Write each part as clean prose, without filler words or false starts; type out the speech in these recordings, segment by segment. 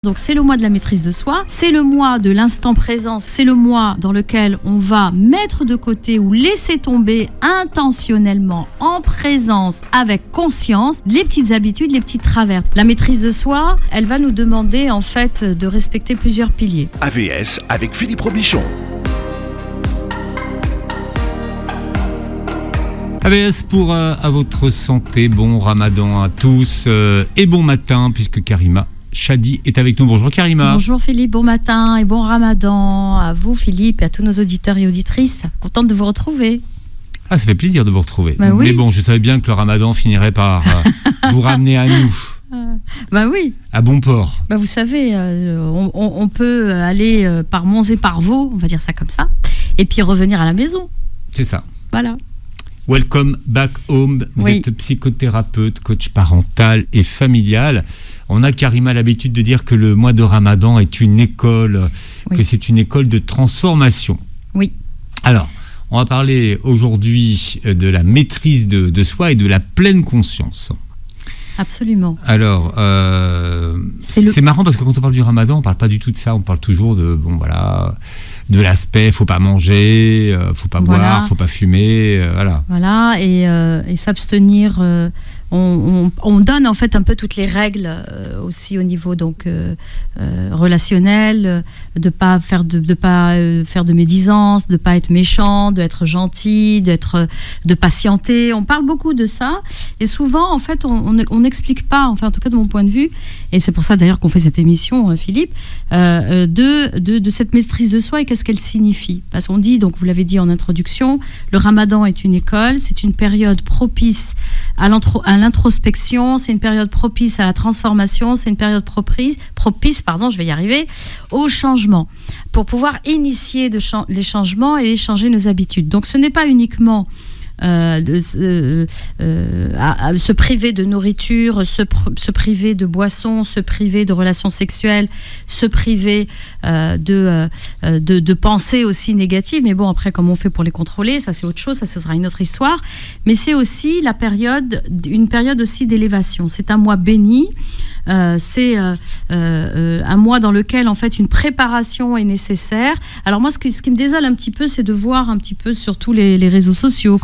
Donc c'est le mois de la maîtrise de soi, c'est le mois de l'instant présent, c'est le mois dans lequel on va mettre de côté ou laisser tomber intentionnellement, en présence, avec conscience, les petites habitudes, les petits travers. La maîtrise de soi, elle va nous demander en fait de respecter plusieurs piliers. AVS avec Philippe Robichon. AVS pour à votre santé, bon ramadan à tous et bon matin puisque Karima Chadi est avec nous. Bonjour Karima. Bonjour Philippe, bon matin et bon ramadan à vous Philippe et à tous nos auditeurs et auditrices. Contente de vous retrouver. Ah, ça fait plaisir de vous retrouver. Bah oui. Mais bon, je savais bien que le ramadan finirait par vous ramener à nous. Bah oui. À bon port. Bah vous savez, on peut aller par Monts et par Vaux, on va dire ça comme ça, et puis revenir à la maison. C'est ça. Voilà. Welcome back home. Vous êtes psychothérapeute, coach parental et familial. On a Karima l'habitude de dire que le mois de Ramadan est une école, que c'est une école de transformation. Oui. Alors, on va parler aujourd'hui de la maîtrise de soi et de la pleine conscience. Absolument. Alors, c'est marrant parce que quand on parle du Ramadan, on ne parle pas du tout de ça. On parle toujours de de l'aspect, faut pas manger, faut pas boire, faut pas fumer, voilà. Voilà, et s'abstenir. On donne en fait un peu toutes les règles aussi au niveau donc relationnel, de pas faire de médisance, de pas être méchant, d'être gentil, de patienter. On parle beaucoup de ça et souvent en fait on n'explique pas, enfin en tout cas de mon point de vue, et c'est pour ça d'ailleurs qu'on fait cette émission, Philippe, de cette maîtrise de soi et qu'est-ce qu'elle signifie. Parce qu'on dit, donc vous l'avez dit en introduction, le Ramadan est une école, c'est une période propice à l'introspection, c'est une période propice à la transformation, c'est une période propice, je vais y arriver, au changement, pour pouvoir initier les changements et changer nos habitudes. Donc ce n'est pas uniquement se priver de nourriture, se priver de boissons, se priver de relations sexuelles, se priver de pensées aussi négatives. Mais bon, après, comment on fait pour les contrôler, ça c'est autre chose, ça ce sera une autre histoire. Mais c'est aussi une période aussi d'élévation. C'est un mois béni. C'est un mois dans lequel en fait une préparation est nécessaire. Alors moi ce qui me désole un petit peu, c'est de voir un petit peu sur tous les réseaux sociaux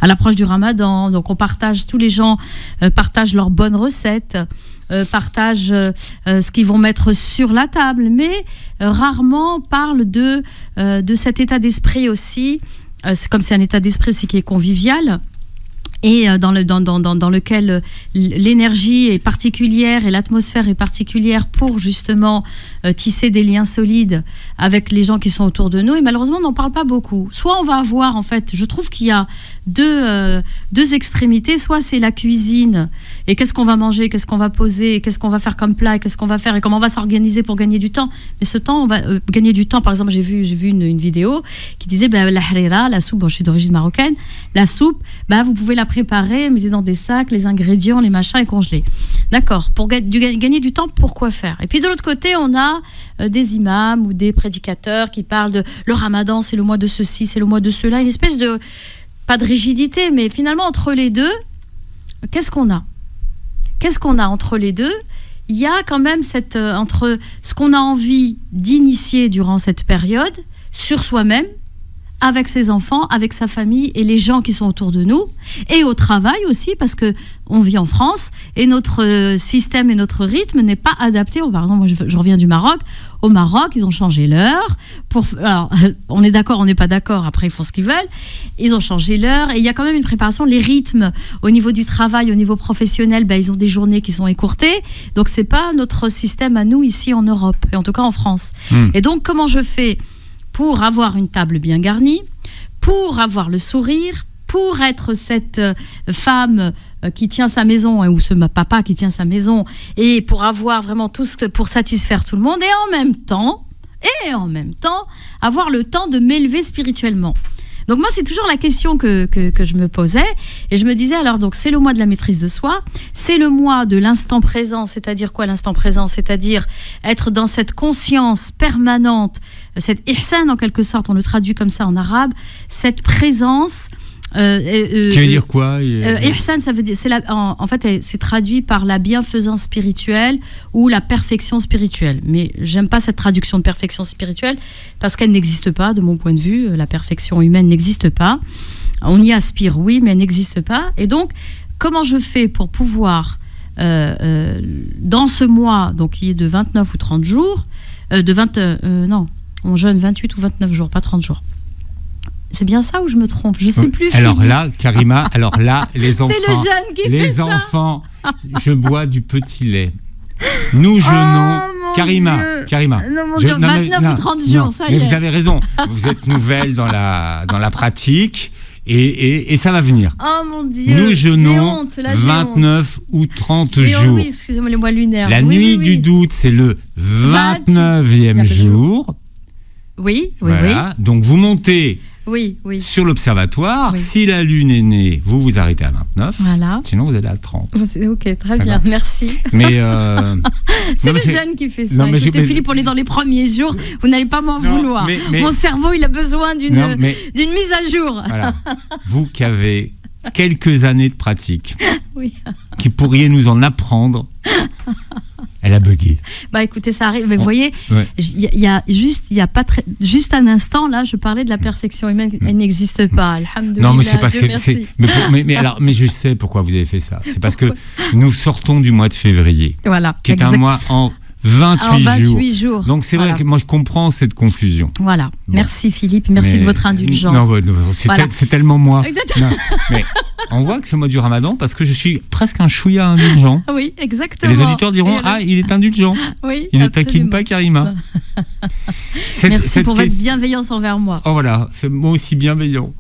à l'approche du Ramadan, donc on partage, tous les gens partagent leurs bonnes recettes, partagent ce qu'ils vont mettre sur la table, mais rarement parlent de cet état d'esprit aussi, comme c'est un état d'esprit aussi qui est convivial. Et dans lequel l'énergie est particulière et l'atmosphère est particulière pour justement tisser des liens solides avec les gens qui sont autour de nous. Et malheureusement, on n'en parle pas beaucoup. Soit on va avoir, en fait, je trouve qu'il y a deux extrémités. Soit c'est la cuisine et qu'est-ce qu'on va manger, qu'est-ce qu'on va poser, qu'est-ce qu'on va faire comme plat, qu'est-ce qu'on va faire et comment on va s'organiser pour gagner du temps. Mais ce temps, on va gagner du temps. Par exemple, j'ai vu une vidéo qui disait la harira, la soupe, je suis d'origine marocaine, la soupe, vous pouvez la préparer, mettez dans des sacs, les ingrédients, les machins et congelés. D'accord, pour gagner du temps, pourquoi faire? Et puis de l'autre côté, on a des imams ou des prédicateurs qui parlent de le Ramadan, c'est le mois de ceci, c'est le mois de cela, une espèce de, pas de rigidité, mais finalement entre les deux, qu'est-ce qu'on a entre les deux? Il y a quand même entre ce qu'on a envie d'initier durant cette période sur soi-même, avec ses enfants, avec sa famille et les gens qui sont autour de nous, et au travail aussi, parce que on vit en France et notre système et notre rythme n'est pas adapté. Par exemple, moi je reviens du Maroc. Au Maroc, ils ont changé l'heure. Alors, on est d'accord, on n'est pas d'accord, après ils font ce qu'ils veulent. Ils ont changé l'heure et il y a quand même une préparation. Les rythmes au niveau du travail, au niveau professionnel, ils ont des journées qui sont écourtées. Donc c'est pas notre système à nous ici en Europe, et en tout cas en France. Et donc comment je fais pour avoir une table bien garnie, pour avoir le sourire, pour être cette femme qui tient sa maison, ou ce papa qui tient sa maison, et pour avoir vraiment tout pour satisfaire tout le monde, et en même temps, avoir le temps de m'élever spirituellement. Donc moi, c'est toujours la question que je me posais, et je me disais, alors donc c'est le mois de la maîtrise de soi, c'est le mois de l'instant présent, c'est-à-dire quoi l'instant présent? C'est-à-dire être dans cette conscience permanente, cette ihsan en quelque sorte, on le traduit comme ça en arabe, cette présence Qui veut dire quoi Ihsan, ça veut dire, en fait, c'est traduit par la bienfaisance spirituelle ou la perfection spirituelle. Mais j'aime pas cette traduction de perfection spirituelle parce qu'elle n'existe pas, de mon point de vue. La perfection humaine n'existe pas. On y aspire, oui, mais elle n'existe pas. Et donc, comment je fais pour pouvoir, dans ce mois, donc qui est de 29 ou 30 jours, on jeûne 28 ou 29 jours, pas 30 jours. C'est bien ça ou je me trompe? Je ne sais plus. Alors là, Karima, les enfants. C'est le jeûne qui fait ça. Les enfants, je bois du petit lait. Nous jeûnons. Karima. Non, mon Dieu, 29 ou 30 jours, ça y est. Mais vous avez raison. Vous êtes nouvelle dans la pratique. Et ça va venir. Oh mon Dieu. Nous jeûnons 29 ou 30 jours. Oui, excusez-moi, les mois lunaires. La nuit du doute, c'est le 29e jour. Oui. Donc vous montez oui. sur l'observatoire. Oui. Si la lune est née, vous arrêtez à 29. Voilà. Sinon, vous allez à 30. Ok, très bien, merci. Mais c'est le jeune qui fait ça. Écoutez, Philippe, on est dans les premiers jours. Vous n'allez pas m'en vouloir. Mon cerveau, il a besoin d'une mise à jour. Voilà. Vous qui avez quelques années de pratique, qui pourriez nous en apprendre. Elle a bugué. Écoutez, ça arrive. Mais vous voyez, il y a juste un instant là, je parlais de la perfection humaine. Elle n'existe pas. Alhamdoulilah. Non, mais c'est parce que mais je sais pourquoi vous avez fait ça. C'est parce que nous sortons du mois de février, qui est un mois en 28 jours. Donc c'est vrai que moi je comprends cette confusion. Voilà. Bon. Merci Philippe, merci de votre indulgence. Non, c'est tellement moi. Exactement. Mais on voit que c'est le mois du Ramadan parce que je suis presque un chouïa indulgent. Oui, exactement. Et les auditeurs diront il est indulgent. Oui, il ne taquine pas Karima. Merci pour votre bienveillance envers moi. Oh voilà, c'est moi aussi bienveillant.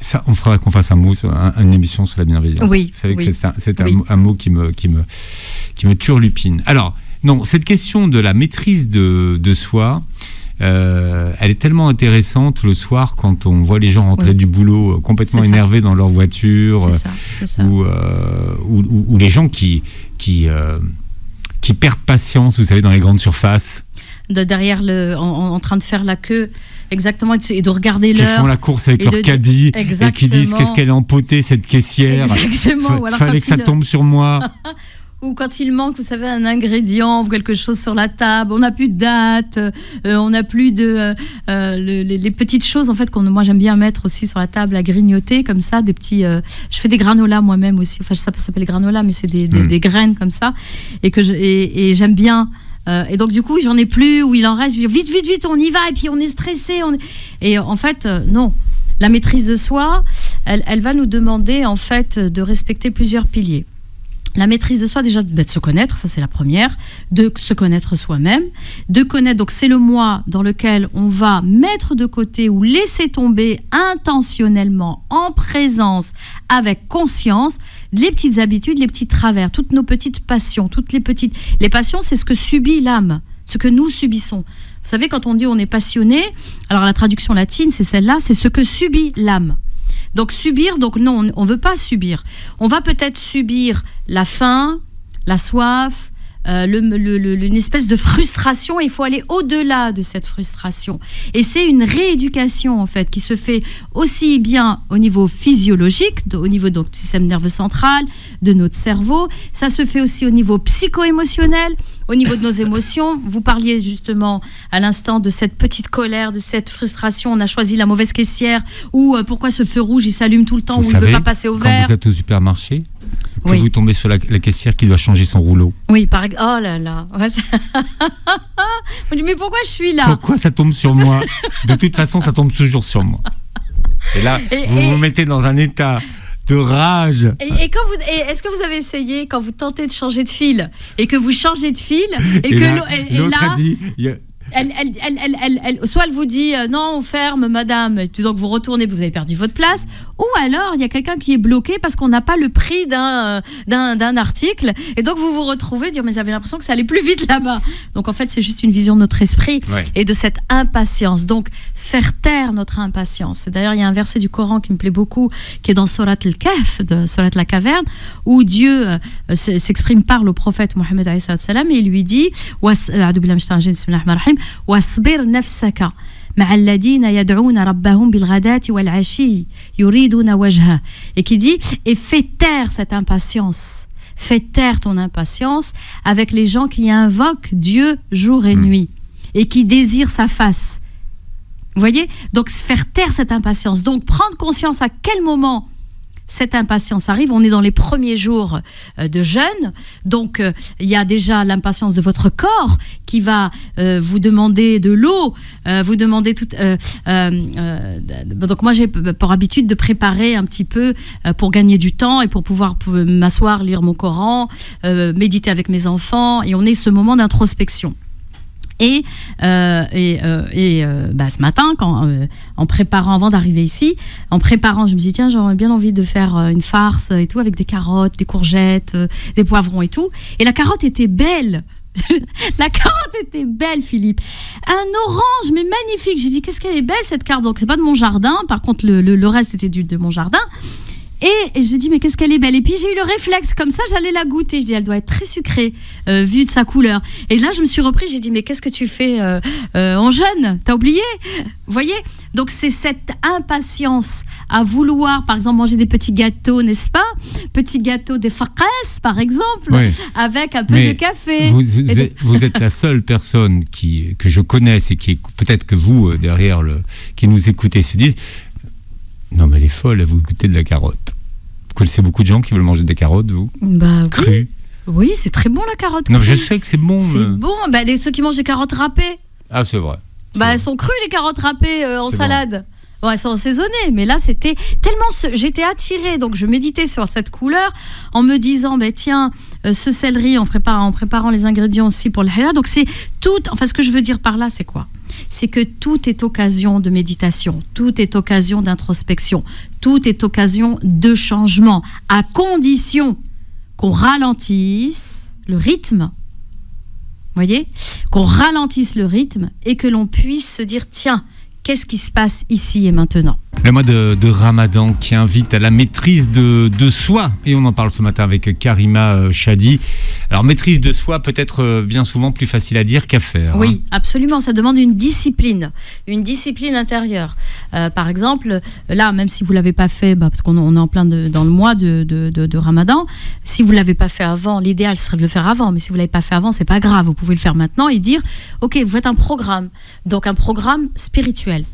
Ça, on fera qu'on fasse une émission sur la bienveillance. Oui. Vous savez que c'est un mot qui me turlupine. Alors, non, cette question de la maîtrise de soi, elle est tellement intéressante le soir quand on voit les gens rentrer du boulot complètement énervés dans leur voiture, c'est ça. Ou les gens qui perdent patience, vous savez, dans les grandes surfaces. Derrière en train de faire la queue. Exactement, et de regarder l'heure. Qui font la course avec leur caddie et qui disent qu'est-ce qu'elle est empotée cette caissière. Exactement. Fallait que ça tombe sur moi. Ou quand il manque, vous savez, un ingrédient ou quelque chose sur la table, on n'a plus de date, on n'a plus de les petites choses en fait moi j'aime bien mettre aussi sur la table à grignoter comme ça, des petits. Je fais des granolas moi-même aussi. Enfin, ça s'appelle granolas, mais c'est des graines comme ça et j'aime bien. Et donc du coup j'en ai plus, ou il en reste, je dis, vite on y va, et puis on est stressé, et en fait non, la maîtrise de soi elle va nous demander en fait de respecter plusieurs piliers. La maîtrise de soi, déjà de se connaître, ça c'est la première, de se connaître soi-même, de connaître, donc c'est le moi dans lequel on va mettre de côté ou laisser tomber intentionnellement, en présence, avec conscience, les petites habitudes, les petits travers, toutes nos petites passions, les passions, c'est ce que subit l'âme, ce que nous subissons. Vous savez, quand on dit on est passionné, alors la traduction latine c'est celle-là, c'est ce que subit l'âme. Donc subir, donc non, on ne veut pas subir. On va peut-être subir la faim, la soif, une espèce de frustration. Il faut aller au-delà de cette frustration. Et c'est une rééducation en fait qui se fait aussi bien au niveau physiologique, au niveau donc, du système nerveux central, de notre cerveau. Ça se fait aussi au niveau psycho-émotionnel, au niveau de nos émotions. Vous parliez justement à l'instant de cette petite colère, de cette frustration. On a choisi la mauvaise caissière, ou pourquoi ce feu rouge il s'allume tout le temps, ou il ne veut pas passer au vert. Quand vous êtes au supermarché, vous tombez sur la caissière qui doit changer son rouleau. Oui, par exemple. Oh là là. Ouais, on dit mais pourquoi je suis là? Pourquoi ça tombe sur moi? De toute façon, ça tombe toujours sur moi. Et là, vous mettez dans un état de rage. Est-ce que vous avez essayé, quand vous tentez de changer de fil, et que vous changez de fil, et que l'autre a dit... soit elle vous dit non, on ferme madame, donc vous retournez, vous avez perdu votre place, ou alors il y a quelqu'un qui est bloqué parce qu'on n'a pas le prix d'un article, et donc vous vous retrouvez dire mais j'avais l'impression que ça allait plus vite là-bas. Donc en fait c'est juste une vision de notre esprit et de cette impatience. Donc faire taire notre impatience. Et d'ailleurs il y a un verset du Coran qui me plaît beaucoup, qui est dans Surat al-Kahf, de Surat la caverne, où Dieu parle au prophète Mohammed et il lui dit wasbir nafsaka مع الذين يدعون ربهم بالغداة والعشي يريدون وجهه, et qui dit et fais taire cette impatience. Fais taire ton impatience avec les gens qui invoquent Dieu jour et nuit et qui désirent sa face. Vous voyez? Donc faire taire cette impatience. Donc prendre conscience à quel moment cette impatience arrive. On est dans les premiers jours de jeûne. Donc il y a déjà l'impatience de votre corps qui va vous demander de l'eau, vous demander tout. Donc moi j'ai pour habitude de préparer un petit peu pour gagner du temps et pour pouvoir m'asseoir, lire mon Coran, méditer avec mes enfants. Et on est ce moment d'introspection. Et ce matin, en préparant, avant d'arriver ici, je me dis tiens, j'aurais bien envie de faire une farce et tout avec des carottes, des courgettes, des poivrons et tout. Et la carotte était belle. La carotte était belle, Philippe. Un orange, mais magnifique. J'ai dit qu'est-ce qu'elle est belle cette carotte. Donc c'est pas de mon jardin. Par contre, le reste était de mon jardin. Et je dis mais qu'est-ce qu'elle est belle. Et puis j'ai eu le réflexe comme ça, j'allais la goûter. Je dis elle doit être très sucrée vu de sa couleur. Et là je me suis repris, j'ai dit mais qu'est-ce que tu fais en jeûne, t'as oublié? Vous voyez? Donc c'est cette impatience à vouloir par exemple manger des petits gâteaux, n'est-ce pas? Petits gâteaux des fakas par exemple, oui. Avec un peu de café. Vous êtes la seule personne que je connaisse et qui peut-être que vous derrière qui nous écoutez se disent non mais elle est folle, vous goûtez de la carotte. Vous connaissez beaucoup de gens qui veulent manger des carottes, vous? Crues. Oui, c'est très bon la carotte. Non, je sais que c'est bon. C'est bon. Ceux qui mangent des carottes râpées. Ah, c'est vrai. Elles sont crues les carottes râpées en salade. Bon, elles sont assaisonnées, mais là c'était tellement. J'étais attirée, donc je méditais sur cette couleur en me disant, tiens, ce céleri en préparant les ingrédients aussi pour le halal. Donc c'est tout. Enfin, ce que je veux dire par là, c'est quoi? C'est que tout est occasion de méditation, tout est occasion d'introspection, tout est occasion de changement, à condition qu'on ralentisse le rythme, vous voyez, qu'on ralentisse le rythme et que l'on puisse se dire, tiens, qu'est-ce qui se passe ici et maintenant? Le mois de Ramadan qui invite à la maîtrise de soi. Et on en parle ce matin avec Karima Chadi. Alors, maîtrise de soi peut être bien souvent plus facile à dire qu'à faire. Oui, absolument. Ça demande une discipline intérieure. Par exemple, là, même si vous ne l'avez pas fait, parce qu'on est en plein dans le mois de Ramadan, si vous ne l'avez pas fait avant, l'idéal serait de le faire avant. Mais si vous ne l'avez pas fait avant, ce n'est pas grave. Vous pouvez le faire maintenant et dire, OK, vous faites un programme. Donc, un programme spirituel.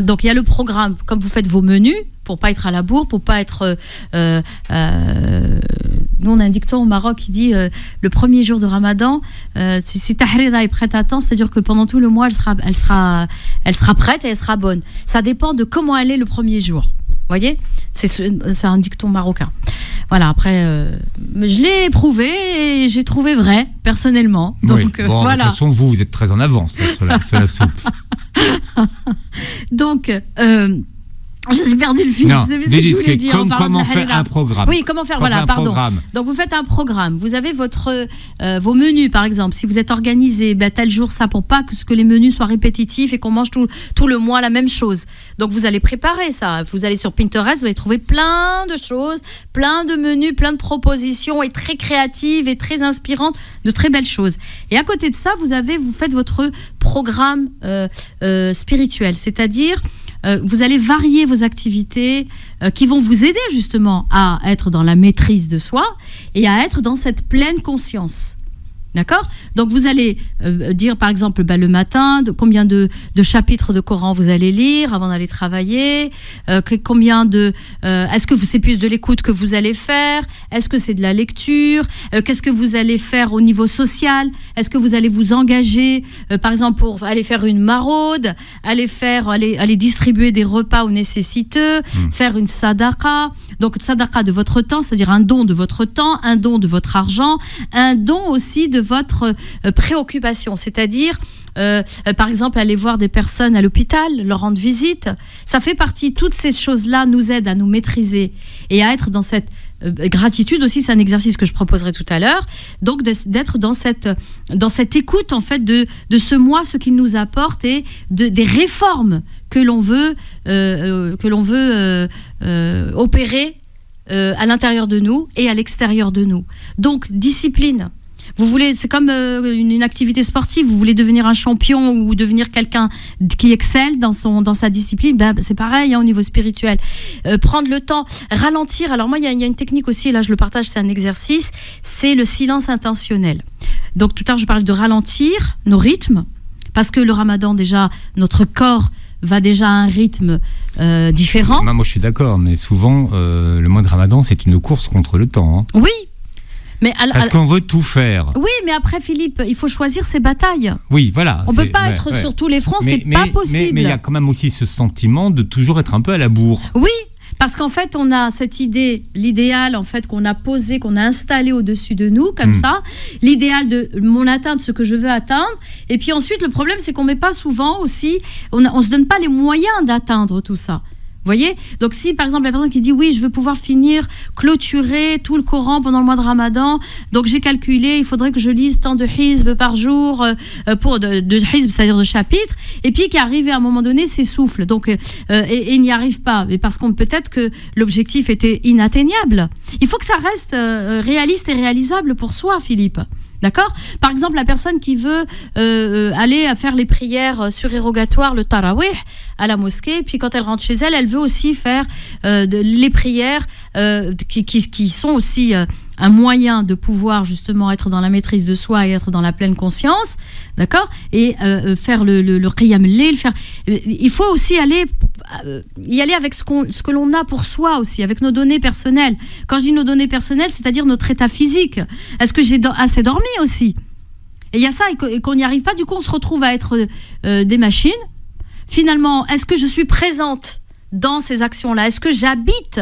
Donc il y a le programme, comme vous faites vos menus, pour pas être à la bourre, pour pas être... nous on a un dicton au Maroc qui dit le premier jour de Ramadan, si Tahrira est prête à temps, c'est-à-dire que pendant tout le mois elle sera prête et elle sera bonne. Ça dépend de comment elle est le premier jour. Vous voyez, c'est un dicton marocain. Voilà, après, je l'ai éprouvé et j'ai trouvé vrai, personnellement. Donc, oui. Bon, voilà. De toute façon, vous êtes très en avance sur la soupe. Donc, j'ai perdu le fil. Non, je sais plus ce que je voulais dire. Comment faire un programme? Oui, comment faire, pardon. Donc, vous faites un programme. Vous avez vos menus, par exemple. Si vous êtes organisé, tel jour, ça, pour pas que les menus soient répétitifs et qu'on mange tout le mois la même chose. Donc, vous allez préparer ça. Vous allez sur Pinterest, vous allez trouver plein de choses, plein de menus, plein de propositions et très créatives et très inspirantes, de très belles choses. Et à côté de ça, vous faites votre programme spirituel, c'est-à-dire vous allez varier vos activités qui vont vous aider justement à être dans la maîtrise de soi et à être dans cette pleine conscience. D'accord ? Donc vous allez dire par exemple le matin combien de chapitres de Coran vous allez lire avant d'aller travailler, combien est-ce que c'est plus de l'écoute que vous allez faire, est-ce que c'est de la lecture, qu'est-ce que vous allez faire au niveau social, est-ce que vous allez vous engager par exemple pour aller faire une maraude, aller distribuer des repas aux nécessiteux, faire une sadaqa, donc sadaqa de votre temps, c'est-à-dire un don de votre temps, un don de votre argent, un don aussi de votre préoccupation, c'est-à-dire par exemple aller voir des personnes à l'hôpital, leur rendre visite. Ça fait partie, toutes ces choses-là nous aident à nous maîtriser et à être dans cette gratitude aussi. C'est un exercice que je proposerai tout à l'heure, donc d'être dans cette écoute en fait de ce mois, ce qu'il nous apporte et des réformes que l'on veut opérer à l'intérieur de nous et à l'extérieur de nous. Donc discipline. Vous voulez, c'est comme une activité sportive. Vous voulez devenir un champion ou devenir quelqu'un qui excelle dans sa discipline. C'est pareil au niveau spirituel. Prendre le temps, ralentir. Alors moi, il y a une technique aussi. Et là, je le partage. C'est un exercice. C'est le silence intentionnel. Donc tout à l'heure, je parlais de ralentir nos rythmes parce que le Ramadan, déjà, notre corps va déjà à un rythme différent. Moi, je suis d'accord, mais souvent, le mois de Ramadan, c'est une course contre le temps. Hein. Oui. Parce qu'on veut tout faire. Oui, mais après, Philippe, il faut choisir ses batailles. Oui, voilà. On ne peut pas être sur tous les fronts, c'est pas possible. Mais il y a quand même aussi ce sentiment de toujours être un peu à la bourre. Oui, parce qu'en fait, on a cette idée, l'idéal en fait qu'on a posé, qu'on a installé au-dessus de nous, comme ça, l'idéal de mon atteindre, ce que je veux atteindre. Et puis ensuite, le problème, c'est qu'on met pas souvent aussi, on se donne pas les moyens d'atteindre tout ça. Vous voyez ? Donc si par exemple la personne qui dit oui, je veux pouvoir clôturer tout le Coran pendant le mois de Ramadan, donc j'ai calculé, il faudrait que je lise tant de hizb par jour, de hizb, c'est-à-dire de chapitres, et puis qui arrive à un moment donné s'essouffle, donc et n'y arrive pas, et parce qu'on peut-être que l'objectif était inatteignable. Il faut que ça reste réaliste et réalisable pour soi, Philippe. D'accord ? Par exemple, la personne qui veut aller à faire les prières surérogatoires, le tarawih, à la mosquée, puis quand elle rentre chez elle, elle veut aussi faire les prières qui sont aussi un moyen de pouvoir justement être dans la maîtrise de soi et être dans la pleine conscience, d'accord ? Et faire le qiyam al-layl, il faut aussi y aller avec ce que l'on a pour soi aussi, avec nos données personnelles. Quand je dis nos données personnelles, c'est-à-dire notre état physique. Est-ce que j'ai assez dormi aussi ? Et il y a ça, et qu'on n'y arrive pas, du coup on se retrouve à être des machines. Finalement, est-ce que je suis présente dans ces actions-là ? Est-ce que j'habite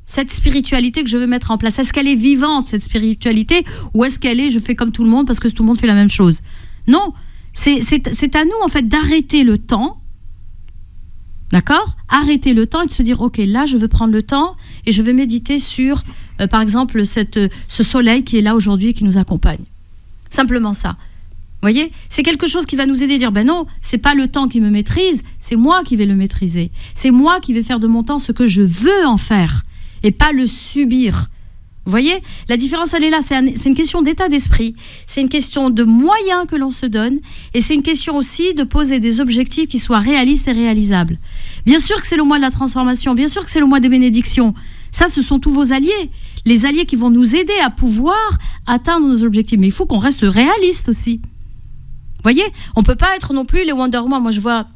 cette spiritualité que je veux mettre en place ? Est-ce qu'elle est vivante, cette spiritualité, ou est-ce qu'elle est, je fais comme tout le monde parce que tout le monde fait la même chose ? Non, c'est à nous en fait d'arrêter le temps, d'accord ? Arrêter le temps et de se dire, ok, là je veux prendre le temps et je vais méditer sur, par exemple, ce soleil qui est là aujourd'hui et qui nous accompagne. Simplement ça. Vous voyez ? C'est quelque chose qui va nous aider à dire, ben non, c'est pas le temps qui me maîtrise, c'est moi qui vais le maîtriser. C'est moi qui vais faire de mon temps ce que je veux en faire et pas le subir. Vous voyez ? La différence, elle est là. C'est une question d'état d'esprit. C'est une question de moyens que l'on se donne. Et c'est une question aussi de poser des objectifs qui soient réalistes et réalisables. Bien sûr que c'est le mois de la transformation. Bien sûr que c'est le mois des bénédictions. Ça, ce sont tous vos alliés. Les alliés qui vont nous aider à pouvoir atteindre nos objectifs. Mais il faut qu'on reste réaliste aussi. Vous voyez ? On ne peut pas être non plus les Wonder Woman. Moi, je vois...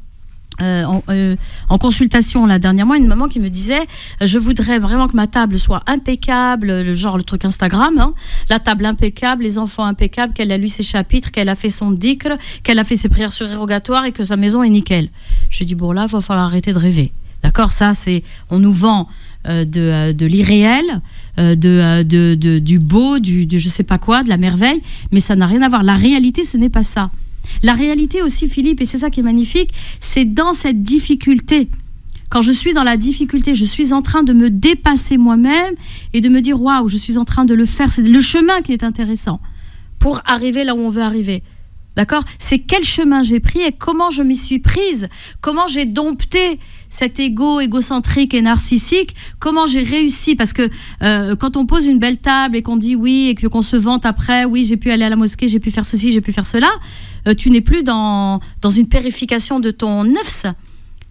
en consultation là dernièrement une maman qui me disait je voudrais vraiment que ma table soit impeccable, genre le truc Instagram, hein, la table impeccable, les enfants impeccables, qu'elle a lu ses chapitres, qu'elle a fait son dhikr, qu'elle a fait ses prières surérogatoires et que sa maison est nickel. Je dis bon là il va falloir arrêter de rêver, d'accord, ça c'est, on nous vend de l'irréel, du beau, du je sais pas quoi, de la merveille, mais ça n'a rien à voir, la réalité ce n'est pas ça. La réalité aussi, Philippe, et c'est ça qui est magnifique, c'est dans cette difficulté. Quand je suis dans la difficulté, je suis en train de me dépasser moi-même et de me dire waouh, je suis en train de le faire. C'est le chemin qui est intéressant pour arriver là où on veut arriver. D'accord ? C'est quel chemin j'ai pris et comment je m'y suis prise, comment j'ai dompté cet ego égocentrique et narcissique, comment j'ai réussi, parce que quand on pose une belle table et qu'on dit oui et qu'on se vante après, oui j'ai pu aller à la mosquée, j'ai pu faire ceci, j'ai pu faire cela, tu n'es plus dans une purification de ton nefs.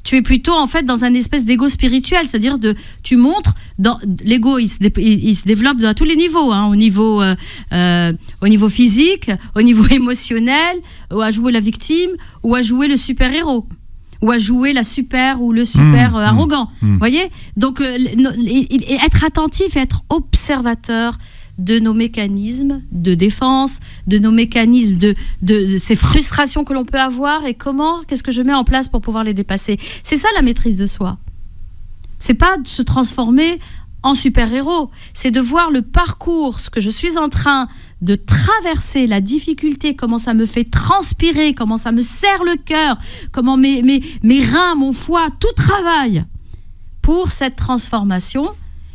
Tu es plutôt en fait dans un espèce d'ego spirituel, c'est-à-dire tu montres, l'ego il se développe à tous les niveaux, hein, au niveau physique, au niveau émotionnel, ou à jouer la victime, ou à jouer le super-héros, ou à jouer la super ou le super arrogant. Vous voyez ? Donc être attentif et être observateur de nos mécanismes de défense, de nos mécanismes de ces frustrations que l'on peut avoir et qu'est-ce que je mets en place pour pouvoir les dépasser. C'est ça la maîtrise de soi. C'est pas de se transformer en super-héros, c'est de voir le parcours, ce que je suis en train de traverser, la difficulté, comment ça me fait transpirer, comment ça me serre le cœur, comment mes reins, mon foie, tout travaille pour cette transformation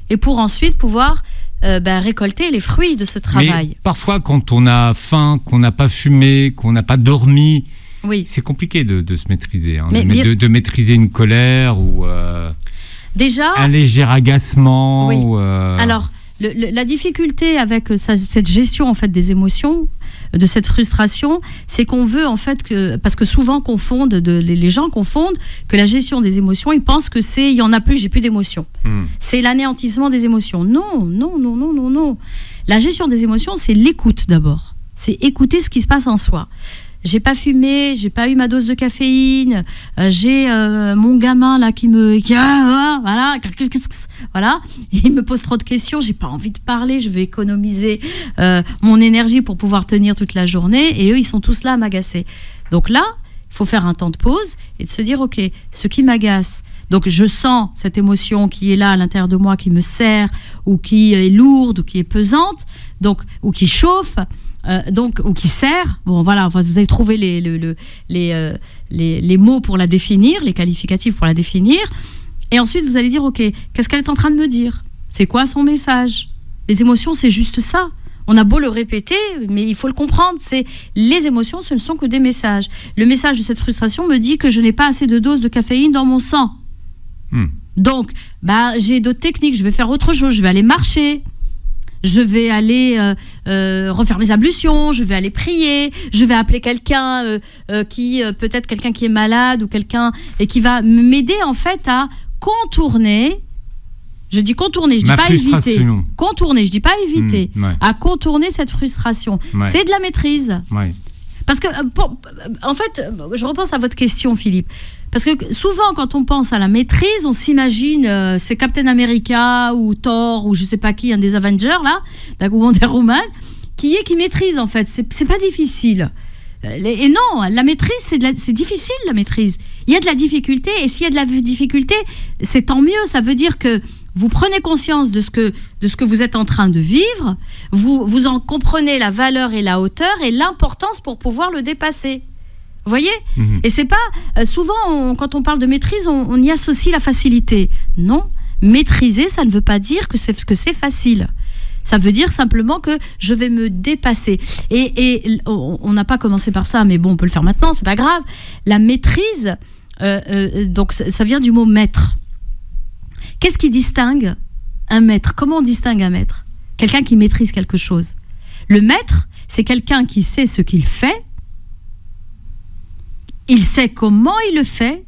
et pour ensuite pouvoir récolter les fruits de ce travail. Mais parfois, quand on a faim, qu'on n'a pas fumé, qu'on n'a pas dormi, oui. C'est compliqué de se maîtriser, hein, de maîtriser une colère ou déjà, un léger agacement. Oui. Ou Alors, La difficulté avec cette gestion en fait des émotions, de cette frustration, c'est qu'on veut en fait parce que souvent les gens confondent que la gestion des émotions, ils pensent que il y en a plus, j'ai plus d'émotions. C'est l'anéantissement des émotions. Non. La gestion des émotions, c'est l'écoute d'abord. C'est écouter ce qui se passe en soi. J'ai pas fumé, j'ai pas eu ma dose de caféine, j'ai mon gamin là voilà, il me pose trop de questions, j'ai pas envie de parler, je vais économiser mon énergie pour pouvoir tenir toute la journée, et eux ils sont tous là à m'agacer. Donc là, il faut faire un temps de pause et de se dire ok, ce qui m'agace, donc je sens cette émotion qui est là à l'intérieur de moi, qui me serre, ou qui est lourde, ou qui est pesante, donc, ou qui chauffe, ou qui sert. Bon, voilà, enfin, vous avez trouvé les mots pour la définir, les qualificatifs pour la définir. Et ensuite, vous allez dire, ok, qu'est-ce qu'elle est en train de me dire ? C'est quoi son message ? Les émotions, c'est juste ça. On a beau le répéter, mais il faut le comprendre. Les émotions, ce ne sont que des messages. Le message de cette frustration me dit que je n'ai pas assez de dose de caféine dans mon sang. Donc, j'ai d'autres techniques. Je vais faire autre chose. Je vais aller marcher. Je vais aller refaire mes ablutions, je vais aller prier, je vais appeler quelqu'un peut-être quelqu'un qui est malade ou quelqu'un et qui va m'aider en fait à contourner. Je dis contourner, je dis pas éviter. Contourner, je dis pas éviter. À contourner cette frustration. Ouais. C'est de la maîtrise. Ouais. Parce que, en fait, je repense à votre question, Philippe. Parce que souvent, quand on pense à la maîtrise, on s'imagine, c'est Captain America ou Thor ou je sais pas qui, un des Avengers, là, ou Wonder Woman, qui maîtrise, en fait. C'est pas difficile. Et non, la maîtrise, c'est difficile, la maîtrise. Il y a de la difficulté, et s'il y a de la difficulté, c'est tant mieux. Ça veut dire que vous prenez conscience de ce que vous êtes en train de vivre, vous en comprenez la valeur et la hauteur et l'importance pour pouvoir le dépasser. Vous voyez ? Et c'est pas... souvent, quand on parle de maîtrise, on y associe la facilité. Non, maîtriser, ça ne veut pas dire que c'est facile. Ça veut dire simplement que je vais me dépasser. Et on n'a pas commencé par ça, mais bon, on peut le faire maintenant, c'est pas grave. La maîtrise, donc ça vient du mot maître. Qu'est-ce qui distingue un maître ? Comment on distingue un maître ? Quelqu'un qui maîtrise quelque chose. Le maître, c'est quelqu'un qui sait ce qu'il fait, il sait comment il le fait,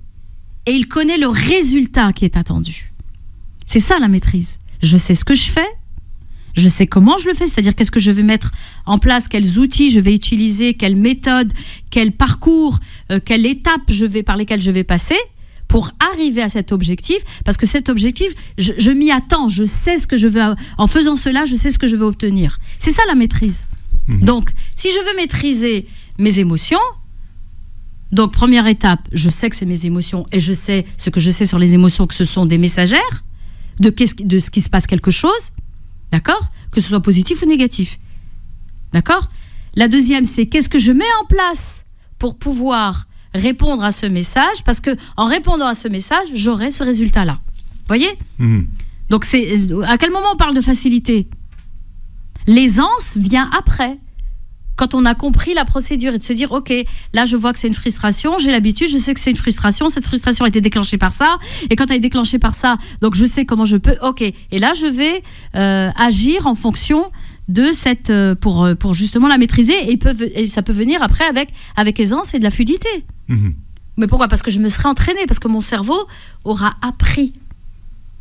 et il connaît le résultat qui est attendu. C'est ça la maîtrise. Je sais ce que je fais, je sais comment je le fais, c'est-à-dire qu'est-ce que je vais mettre en place, quels outils je vais utiliser, quelle méthode, quel parcours, quelle étape par lesquelles je vais passer, pour arriver à cet objectif, parce que cet objectif, je m'y attends, je sais ce que je veux, en faisant cela, je sais ce que je veux obtenir. C'est ça la maîtrise. Donc, si je veux maîtriser mes émotions, donc première étape, je sais que c'est mes émotions, et je sais ce que je sais sur les émotions, que ce sont des messagères de ce qui se passe quelque chose, d'accord ? Que ce soit positif ou négatif. D'accord ? La deuxième, c'est qu'est-ce que je mets en place pour pouvoir répondre à ce message, parce que en répondant à ce message, j'aurai ce résultat-là. Vous voyez ? Donc à quel moment on parle de facilité ? L'aisance vient après, quand on a compris la procédure et de se dire ok, là je vois que c'est une frustration, j'ai l'habitude, je sais que c'est une frustration, cette frustration a été déclenchée par ça, et quand elle est déclenchée par ça, donc je sais comment je peux, ok, et là je vais agir en fonction de cette pour justement la maîtriser, et ça peut venir après avec aisance et de la fluidité. Mais pourquoi ? Parce que je me serai entraînée, parce que mon cerveau aura appris.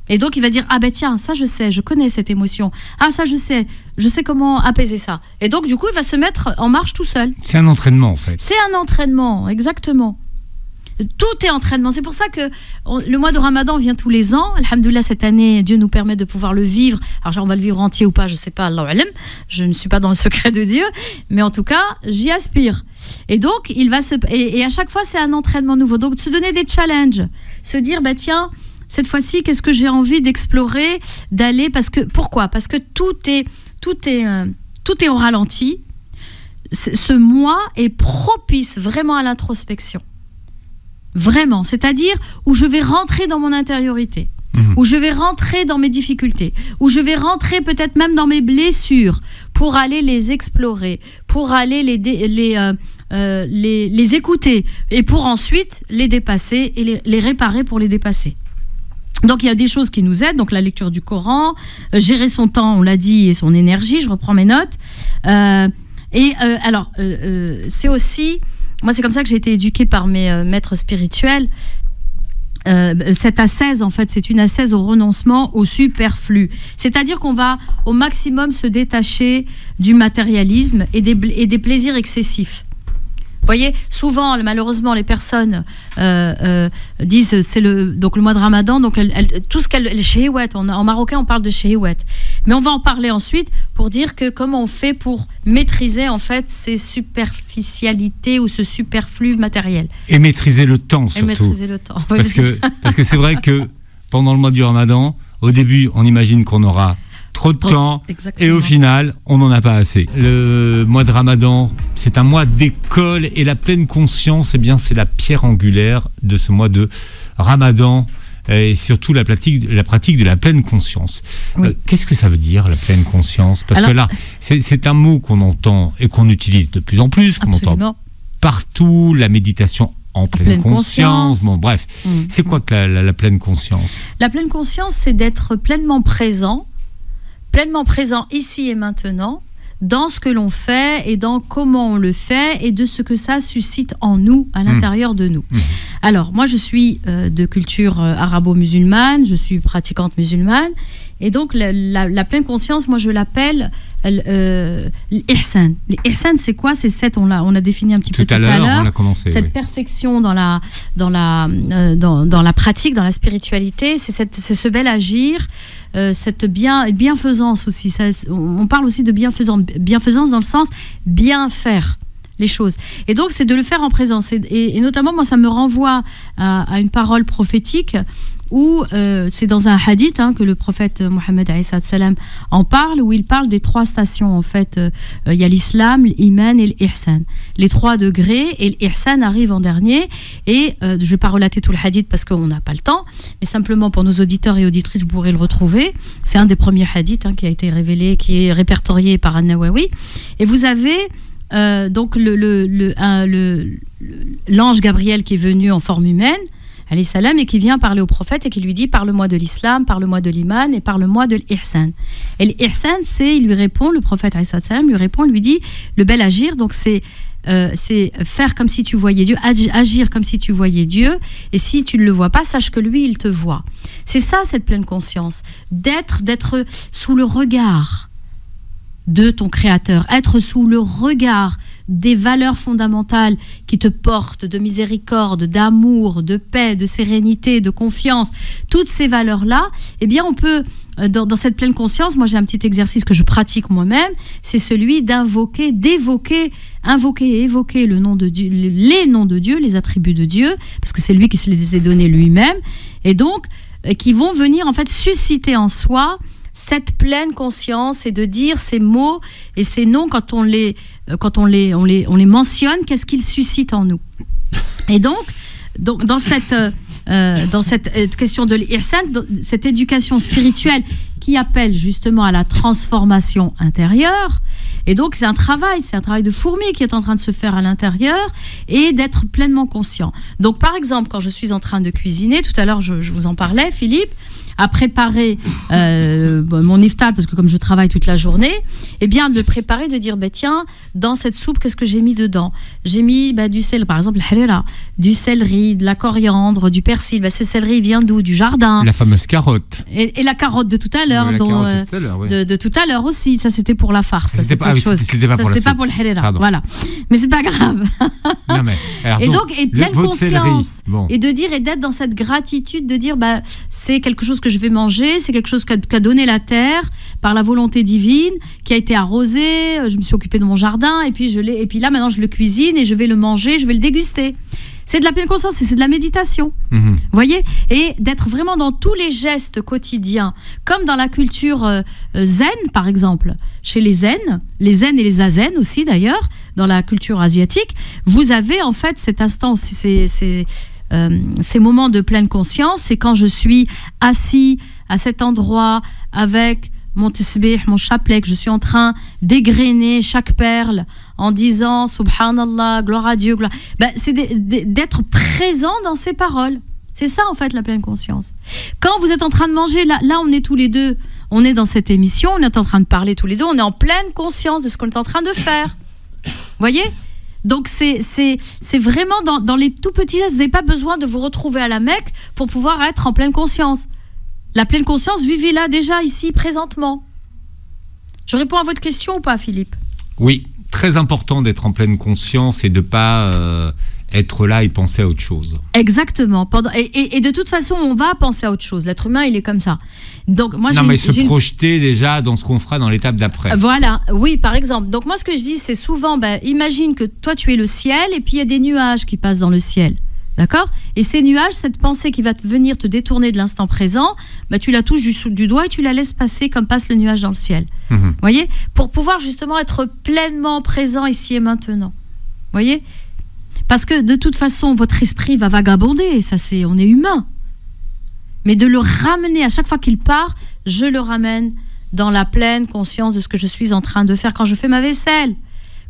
Et donc il va dire tiens, ça je sais, je connais cette émotion. Ça je sais comment apaiser ça. Et donc du coup il va se mettre en marche tout seul. C'est un entraînement en fait. C'est un entraînement, exactement. Tout est entraînement. C'est pour ça que le mois de Ramadan vient tous les ans. Alhamdoulilah, cette année, Dieu nous permet de pouvoir le vivre. Alors, on va le vivre entier ou pas, je ne sais pas, Allahu alam. Je ne suis pas dans le secret de Dieu. Mais en tout cas, j'y aspire. Et donc, et à chaque fois, c'est un entraînement nouveau. Donc, se donner des challenges. Se dire, tiens, cette fois-ci, qu'est-ce que j'ai envie d'explorer, d'aller. Pourquoi ? Parce que tout est au ralenti. Ce mois est propice vraiment à l'introspection. Vraiment, c'est-à-dire où je vais rentrer dans mon intériorité, où je vais rentrer dans mes difficultés, où je vais rentrer peut-être même dans mes blessures pour aller les explorer, pour aller les écouter et pour ensuite les dépasser et les réparer pour les dépasser. Donc il y a des choses qui nous aident, donc la lecture du Coran, gérer son temps, on l'a dit, et son énergie, je reprends mes notes. C'est aussi, moi c'est comme ça que j'ai été éduquée par mes maîtres spirituels. Cette ascèse, en fait, c'est une ascèse au renoncement au superflu. C'est-à-dire qu'on va au maximum se détacher du matérialisme et des plaisirs excessifs. Vous voyez, souvent, malheureusement, les personnes disent c'est le mois de Ramadan, donc tout ce qu'elles shahwat, en marocain on parle de shahwat, mais on va en parler ensuite pour dire que comment on fait pour maîtriser en fait ces superficialités ou ce superflu matériel. Et maîtriser le temps surtout. Et maîtriser le temps. Oui, parce que c'est vrai que pendant le mois du Ramadan, au début, on imagine qu'on aura trop de temps, exactement. Et au final, on n'en a pas assez. Le mois de Ramadan, c'est un mois d'école et la pleine conscience, c'est la pierre angulaire de ce mois de Ramadan et surtout la pratique de la pleine conscience. Oui. Qu'est-ce que ça veut dire, la pleine conscience ? Parce que là, c'est un mot qu'on entend et qu'on utilise de plus en plus, qu'on entend partout, la méditation en pleine conscience. Bon, bref, c'est quoi que la pleine conscience ? La pleine conscience, c'est d'être pleinement présent ici et maintenant, dans ce que l'on fait et dans comment on le fait et de ce que ça suscite en nous, à l'intérieur de nous. Alors, moi, je suis de culture arabo-musulmane, je suis pratiquante musulmane, et donc la pleine conscience, moi, je l'appelle l'ihsan. L'ihsan, c'est quoi ? C'est cette, on a défini un petit peu tout à l'heure, on a commencé, cette perfection dans la pratique, dans la spiritualité, c'est ce bel agir, cette bienfaisance aussi. On parle aussi de bienfaisance dans le sens bien faire les choses. Et donc, c'est de le faire en présence. Et notamment, moi, ça me renvoie à une parole prophétique où c'est dans un hadith que le prophète Mohammed salam en parle, où il parle des 3 stations. En fait, il y a l'islam, l'iman et l'ihsan. Les 3 degrés, et l'ihsan arrive en dernier. Et je ne vais pas relater tout le hadith parce qu'on n'a pas le temps, mais simplement pour nos auditeurs et auditrices, vous pourrez le retrouver. C'est un des premiers hadiths qui a été révélé, qui est répertorié par An-Nawawi. Et vous avez donc l'ange Gabriel qui est venu en forme humaine, alayhi salam, et qui vient parler au prophète et qui lui dit: parle-moi de l'islam, parle-moi de l'iman et parle-moi de l'ihsan. Et l'ihsan, il lui répond, le prophète alayhi salam lui répond, lui dit le bel agir, donc c'est faire comme si tu voyais Dieu, agir comme si tu voyais Dieu, et si tu ne le vois pas, sache que lui, il te voit. C'est ça, cette pleine conscience, d'être sous le regard de ton créateur, être sous le regard des valeurs fondamentales qui te portent, de miséricorde, d'amour, de paix, de sérénité, de confiance, toutes ces valeurs-là, eh bien on peut, dans cette pleine conscience, moi j'ai un petit exercice que je pratique moi-même, c'est celui d'évoquer le nom de Dieu, les noms de Dieu, les attributs de Dieu, parce que c'est lui qui se les a donnés lui-même, et donc qui vont venir en fait susciter en soi cette pleine conscience, et de dire ces mots et ces noms quand on les mentionne, qu'est-ce qu'ils suscitent en nous. Et donc dans cette question de l'ihsan, cette éducation spirituelle qui appelle justement à la transformation intérieure. Et donc c'est un travail de fourmi qui est en train de se faire à l'intérieur, et d'être pleinement conscient. Donc par exemple, quand je suis en train de cuisiner, tout à l'heure je vous en parlais, Philippe, à préparer mon iftar, parce que comme je travaille toute la journée, eh bien de le préparer, de dire tiens, dans cette soupe, qu'est-ce que j'ai mis dedans ? J'ai mis du céleri, par exemple, du céleri, de la coriandre, du persil. Ce céleri vient d'où ? Du jardin. La fameuse carotte. Et la carotte de tout à l'heure, de tout à l'heure aussi. Ça, c'était pour la farce. C'était pas pour le harira. Voilà. Mais c'est pas grave. Non, mais, alors, et donc, pleine conscience. Bon. Et de dire, et d'être dans cette gratitude, de dire, c'est quelque chose que je vais manger, c'est quelque chose qu'a donné la terre par la volonté divine, qui a été arrosé, je me suis occupée de mon jardin, et puis là maintenant je le cuisine et je vais le manger, je vais le déguster. C'est de la pleine conscience et c'est de la méditation. Vous voyez ? Et d'être vraiment dans tous les gestes quotidiens, comme dans la culture zen par exemple. Chez les zen et les zazen aussi d'ailleurs, dans la culture asiatique, vous avez en fait cet instant aussi, ces moments de pleine conscience, c'est quand je suis assis à cet endroit avec mon tisbih, mon chapelet, que je suis en train d'égrener chaque perle en disant Subhanallah, gloire à Dieu, c'est d'être présent dans ces paroles. C'est ça, en fait, la pleine conscience. Quand vous êtes en train de manger, là on est tous les deux, on est dans cette émission, on est en train de parler tous les deux, on est en pleine conscience de ce qu'on est en train de faire. Vous voyez ? Donc, c'est vraiment dans les tout petits gestes. Vous n'avez pas besoin de vous retrouver à la Mecque pour pouvoir être en pleine conscience. La pleine conscience, vivez-la déjà ici, présentement. Je réponds à votre question ou pas, Philippe ? Oui, très important d'être en pleine conscience et de ne pas être là et penser à autre chose. Exactement. Et de toute façon, on va penser à autre chose. L'être humain, il est comme ça. Donc, moi, projeter déjà dans ce qu'on fera dans l'étape d'après. Voilà, oui, par exemple. Donc moi, ce que je dis, c'est souvent, imagine que toi, tu es le ciel et puis il y a des nuages qui passent dans le ciel. D'accord ? Et ces nuages, cette pensée qui va venir te détourner de l'instant présent, tu la touches du doigt et tu la laisses passer comme passe le nuage dans le ciel. Vous voyez ? Pour pouvoir justement être pleinement présent ici et maintenant. Vous voyez ? Parce que de toute façon, votre esprit va vagabonder, on est humain. Mais de le ramener, à chaque fois qu'il part, je le ramène dans la pleine conscience de ce que je suis en train de faire quand je fais ma vaisselle,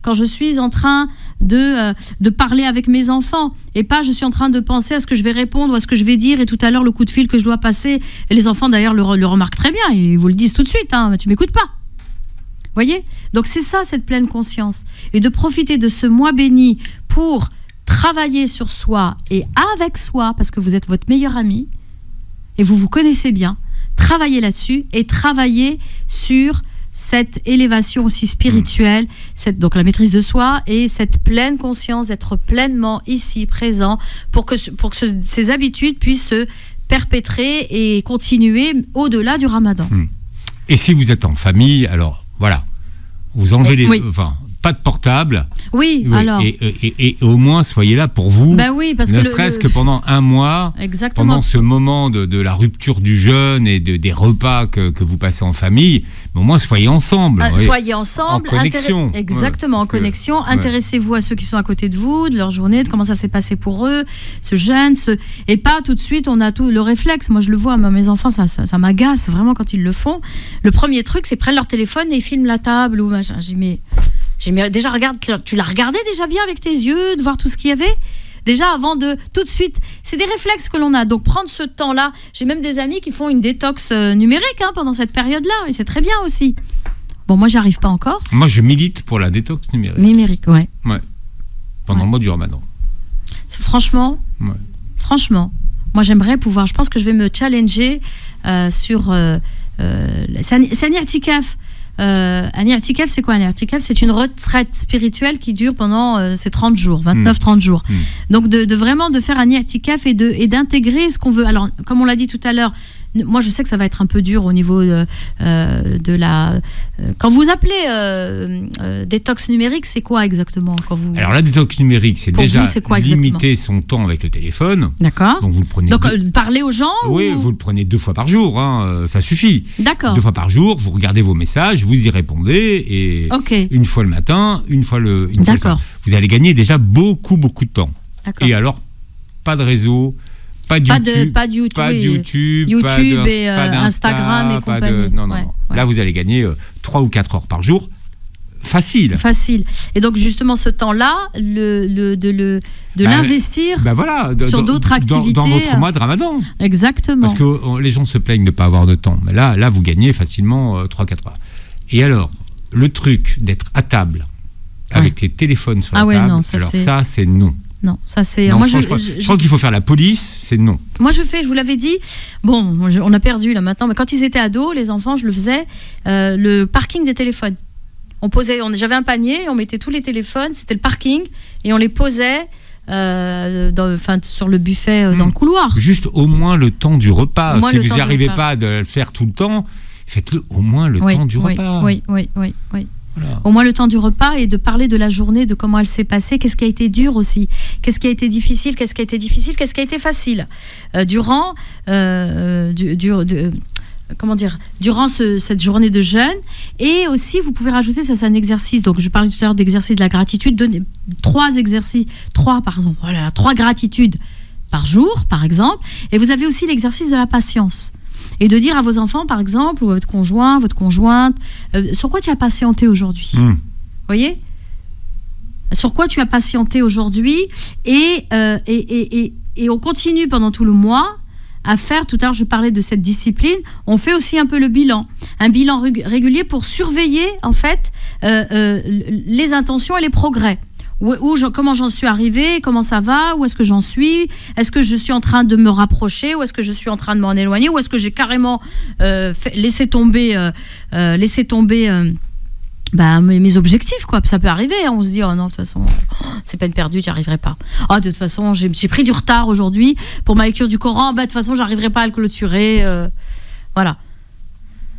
quand je suis en train de parler avec mes enfants, et pas je suis en train de penser à ce que je vais répondre ou à ce que je vais dire, et tout à l'heure le coup de fil que je dois passer, et les enfants d'ailleurs le remarquent très bien, ils vous le disent tout de suite, tu m'écoutes pas. Vous voyez ? Donc c'est ça, cette pleine conscience. Et de profiter de ce mois béni pour travailler sur soi et avec soi, parce que vous êtes votre meilleur ami, et vous vous connaissez bien, travaillez là-dessus et travaillez sur cette élévation aussi spirituelle, donc la maîtrise de soi et cette pleine conscience d'être pleinement ici, présent, pour que ces habitudes puissent se perpétrer et continuer au-delà du Ramadan. Et si vous êtes en famille, alors voilà, vous enlevez pas de portable. Oui, alors. Et au moins, soyez là pour vous. Oui, parce ne serait-ce que pendant un mois, pendant ce moment de la rupture du jeûne et des repas que vous passez en famille, au moins, soyez ensemble. Soyez ensemble. En connexion. Exactement, en connexion. Intéressez-vous à ceux qui sont à côté de vous, de leur journée, de comment ça s'est passé pour eux, ce jeûne. Et pas tout de suite, on a tout le réflexe. Moi, je le vois, mes enfants, ça m'agace vraiment quand ils le font. Le premier truc, c'est prendre leur téléphone et ils filment la table ou machin. J'ai déjà tu l'as regardé déjà bien avec tes yeux, de voir tout ce qu'il y avait déjà avant de tout de suite. C'est des réflexes que l'on a. Donc prendre ce temps-là. J'ai même des amis qui font une détox numérique pendant cette période-là, et c'est très bien aussi. Bon, moi, j'y arrive pas encore. Moi, je milite pour la détox numérique. Numérique, ouais. Pendant le mois du Ramadan. Franchement, moi, j'aimerais pouvoir. Je pense que je vais me challenger sur. C'est un i'tikaf. Un i'tikaf, c'est quoi un i'tikaf ? C'est une retraite spirituelle qui dure pendant ces 30 jours, 29-30 jours. Donc de vraiment de faire un i'tikaf et d'intégrer ce qu'on veut. Alors, comme on l'a dit tout à l'heure, moi je sais que ça va être un peu dur au niveau de la... quand vous appelez détox numérique, c'est quoi exactement Alors la détox numérique, c'est déjà limiter son temps avec le téléphone. D'accord. Donc vous le prenez... Donc parler aux gens Oui, vous le prenez 2 fois par jour, ça suffit. D'accord. 2 fois par jour, vous regardez vos messages, vous y répondez, et une fois le matin, une fois le soir. Vous allez gagner déjà beaucoup de temps. D'accord. Et alors, pas de réseau... Pas de YouTube, Instagram et compagnie. Non. Là, vous allez gagner 3 ou 4 heures par jour. Facile. Et donc, justement, ce temps-là, de l'investir sur d'autres activités. Dans votre mois de Ramadan. Exactement. Parce que les gens se plaignent de ne pas avoir de temps. Mais là, vous gagnez facilement 3-4 heures. Et alors, le truc d'être à avec les téléphones sur la table, ça, c'est non. Non, ça c'est... Non, je crois qu'il faut faire la police, c'est non. Moi je vous l'avais dit, bon, on a perdu là maintenant, mais quand ils étaient ados, les enfants, je le faisais, le parking des téléphones. J'avais un panier, on mettait tous les téléphones, c'était le parking, et on les posait sur le buffet dans le couloir. Juste au moins le temps du repas. Si vous n'y arrivez pas de le faire tout le temps, faites-le au moins le temps du repas. Oui. Voilà. Au moins le temps du repas, et de parler de la journée, de comment elle s'est passée, qu'est-ce qui a été dur aussi, qu'est-ce qui a été difficile, qu'est-ce qui a été facile durant cette journée de jeûne. Et aussi, vous pouvez rajouter, ça c'est un exercice, donc je parlais tout à l'heure d'exercice de la gratitude, donner 3 gratitudes par jour, par exemple. Et vous avez aussi l'exercice de la patience. Et de dire à vos enfants, par exemple, ou à votre conjoint, votre conjointe, sur quoi tu as patienté aujourd'hui ? Vous voyez ? Sur quoi tu as patienté aujourd'hui ? Et on continue pendant tout le mois à faire, tout à l'heure je parlais de cette discipline, on fait aussi un peu le bilan. Un bilan régulier pour surveiller en fait les intentions et les progrès. Comment j'en suis arrivée, comment ça va, où est-ce que j'en suis, est-ce que je suis en train de me rapprocher, ou est-ce que je suis en train de m'en éloigner, ou est-ce que j'ai carrément laissé tomber mes objectifs, quoi. Ça peut arriver, hein. On se dit, oh non, de toute façon, c'est peine perdue, j'y arriverai pas. Oh, de toute façon, j'ai pris du retard aujourd'hui pour ma lecture du Coran, de toute façon, j'arriverai pas à le clôturer. Voilà.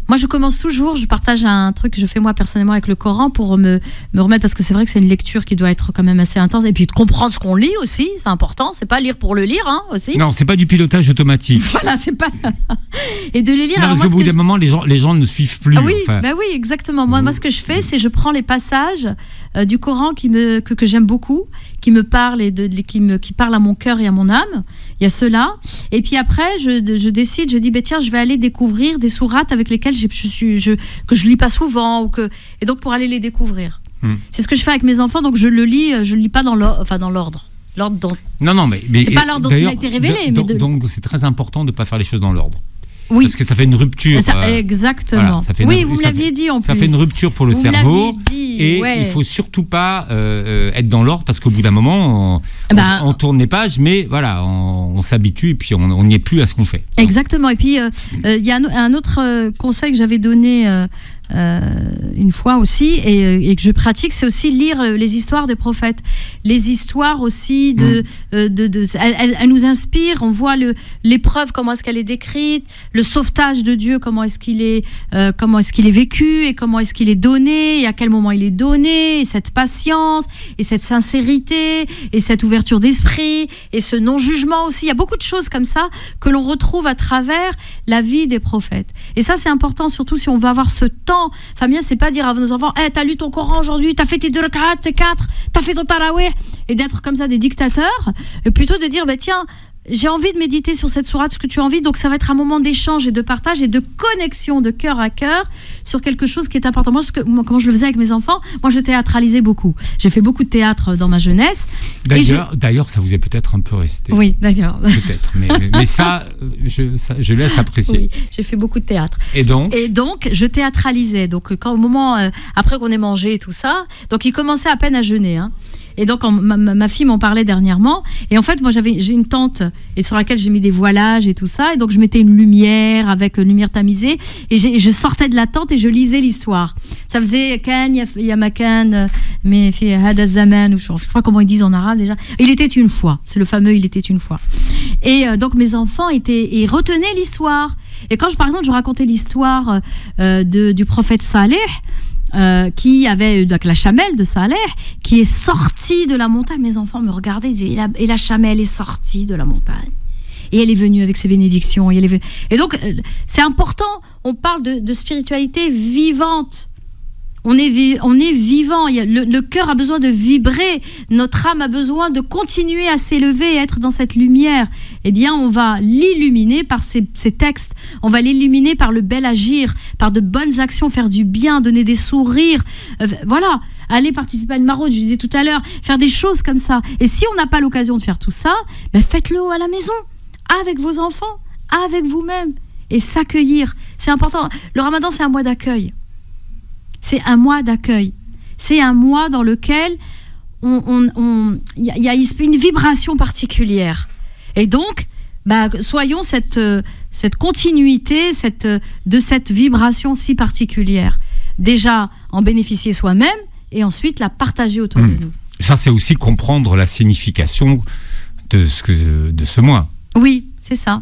Moi, je commence toujours, je partage un truc que je fais moi personnellement avec le Coran pour me remettre, parce que c'est vrai que c'est une lecture qui doit être quand même assez intense, et puis de comprendre ce qu'on lit aussi, c'est important, c'est pas lire pour le lire, hein, aussi. Non, c'est pas du pilotage automatique. Voilà, c'est pas... Et de les lire... Non, parce qu'au bout d'un moment, les gens ne suivent plus. Ah oui, oui, exactement. Moi, ce que je fais, c'est je prends les passages du Coran que j'aime beaucoup, qui me parlent et qui parlent à mon cœur et à mon âme. Il y a ceux-là. Et puis après, je décide, je dis, tiens, je vais aller découvrir des sourates avec lesquelles que je lis pas souvent, et donc pour aller les découvrir. C'est ce que je fais avec mes enfants, donc je le lis pas dans l'ordre. Non, mais c'est pas l'ordre dont il a été révélé. Donc c'est très important de ne pas faire les choses dans l'ordre. Oui. Parce que ça fait une rupture. Exactement. Voilà, vous me l'aviez dit en plus. Ça fait une rupture pour le cerveau. Et ouais. il faut surtout pas être dans l'ordre, parce qu'au bout d'un moment, on tourne les pages, mais voilà, on s'habitue et puis on n'y est plus à ce qu'on fait. Exactement. Et puis il y a un autre conseil que j'avais donné une fois aussi et que je pratique, c'est aussi lire les histoires des prophètes, les histoires aussi elles nous inspirent. On voit l'épreuve, comment est-ce qu'elle est décrite, le sauvetage de Dieu, comment est-ce qu'il est vécu et comment est-ce qu'il est donné et à quel moment il est donné, et cette patience et cette sincérité et cette ouverture d'esprit et ce non-jugement aussi. Il y a beaucoup de choses comme ça que l'on retrouve à travers la vie des prophètes, et ça c'est important, surtout si on veut avoir ce temps. Famille, c'est pas dire à nos enfants, t'as lu ton Coran aujourd'hui, t'as fait tes 2 rak'at, tes 4, t'as fait ton tarawih, et d'être comme ça des dictateurs, et plutôt de dire, tiens, j'ai envie de méditer sur cette sourate, ce que tu as envie, donc ça va être un moment d'échange et de partage et de connexion de cœur à cœur sur quelque chose qui est important. Moi, comment je le faisais avec mes enfants, moi je théâtralisais beaucoup. J'ai fait beaucoup de théâtre dans ma jeunesse. D'ailleurs, ça vous est peut-être un peu resté. Oui, d'ailleurs. Peut-être, mais ça, je laisse apprécier. Oui, j'ai fait beaucoup de théâtre. Et donc, je théâtralisais. Donc, au moment, après qu'on ait mangé et tout ça, donc il commençait à peine à jeûner, hein. Et donc, ma fille m'en parlait dernièrement. Et en fait, moi, j'ai une tente et sur laquelle j'ai mis des voilages et tout ça. Et donc, je mettais une lumière avec une lumière tamisée. Et je sortais de la tente et je lisais l'histoire. Ça faisait Kan, Yamakan, mais fi hada zaman, je ne sais pas comment ils disent en arabe déjà. Il était une fois. C'est le fameux Il était une fois. Et donc, mes enfants retenaient l'histoire. Et quand, par exemple, je racontais l'histoire du prophète Saleh, qui avait la chamelle de Saleh qui est sortie de la montagne. Mes enfants me regardaient, ils disaient, et la chamelle est sortie de la montagne et elle est venue avec ses bénédictions et donc c'est important, on parle de spiritualité vivante. On est vivant, le cœur a besoin de vibrer, notre âme a besoin de continuer à s'élever et être dans cette lumière. Eh bien, on va l'illuminer par ces textes, on va l'illuminer par le bel agir, par de bonnes actions, faire du bien, donner des sourires, voilà, aller participer à une maraude, je disais tout à l'heure, faire des choses comme ça. Et si on n'a pas l'occasion de faire tout ça, faites-le à la maison, avec vos enfants, avec vous-même, et s'accueillir. C'est important, le Ramadan c'est un mois d'accueil. C'est un mois d'accueil. C'est un mois dans lequel il y a une vibration particulière. Et donc, soyons cette continuité de cette vibration si particulière. Déjà, en bénéficier soi-même et ensuite la partager autour de nous. Ça, c'est aussi comprendre la signification de ce mois. Oui, c'est ça.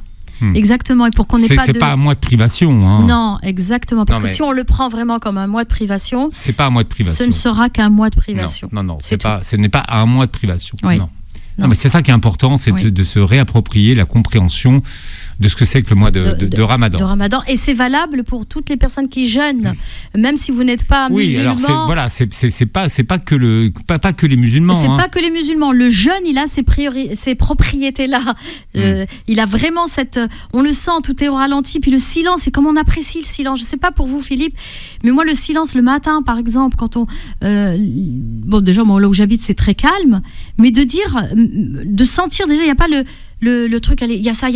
Exactement, et pour qu'on n'ait pas c'est pas un mois de privation, hein. Non, exactement, parce que si on le prend vraiment comme un mois de privation, c'est pas un mois de privation. Ce ne sera qu'un mois de privation. Non, ce n'est pas un mois de privation. Oui. Non, mais c'est ça qui est important, c'est de se réapproprier la compréhension de ce que c'est que le mois de Ramadan. De Ramadan. Et c'est valable pour toutes les personnes qui jeûnent, même si vous n'êtes pas musulman. Oui, alors c'est pas que les musulmans. C'est pas que les musulmans. Le jeûne, il a ces propriétés-là. Il a vraiment on le sent, tout est au ralenti. Puis le silence, et comment on apprécie le silence. Je sais pas pour vous, Philippe, mais moi le silence le matin, par exemple, quand déjà moi là où j'habite, c'est très calme, mais de sentir déjà, il y a pas le truc, allez, il y a ça,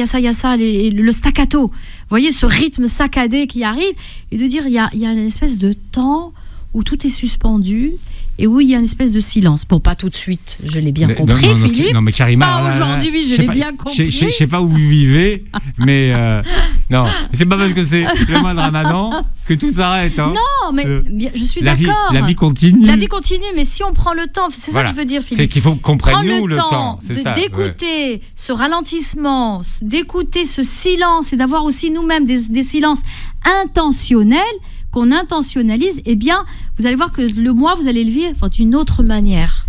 le staccato. Vous voyez, ce rythme saccadé qui arrive, et de dire, il y a une espèce de temps où tout est suspendu et où il y a une espèce de silence. Bon, pas tout de suite, je l'ai bien compris, Philippe. Non, mais Karima, pas aujourd'hui, je l'ai bien compris. Je sais pas où vous vivez, mais non, c'est pas parce que c'est le mois de Ramadan que tout s'arrête. Hein. Non, mais je suis d'accord. La vie continue. La vie continue, mais si on prend le temps, c'est ça que je veux dire, Philippe. C'est qu'il faut qu'on prenne nous le temps. D'écouter ce ralentissement, d'écouter ce silence et d'avoir aussi nous-mêmes des silences intentionnels qu'on intentionnalise, eh bien, vous allez voir que le mois, vous allez le vivre d'une autre manière.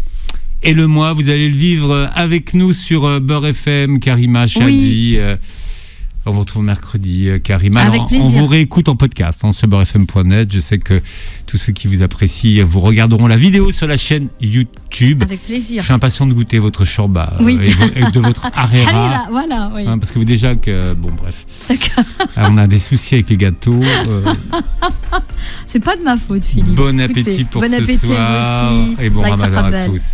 Et le mois, vous allez le vivre avec nous sur Beurre FM, Karima, Chadi. Oui. On vous retrouve mercredi, Karima. Avec plaisir. On vous réécoute en podcast sur beurrefm.net. Je sais que tous ceux qui vous apprécient vous regarderont la vidéo sur la chaîne YouTube. Avec plaisir. Je suis impatient de goûter votre shorba et de votre harira. Voilà, oui. Parce que vous déjà que... Bon, bref. D'accord. On a des soucis avec les gâteaux. C'est pas de ma faute, Philippe. Bon appétit pour ce soir. Bon appétit à vous aussi. Et bon Ramadan à tous.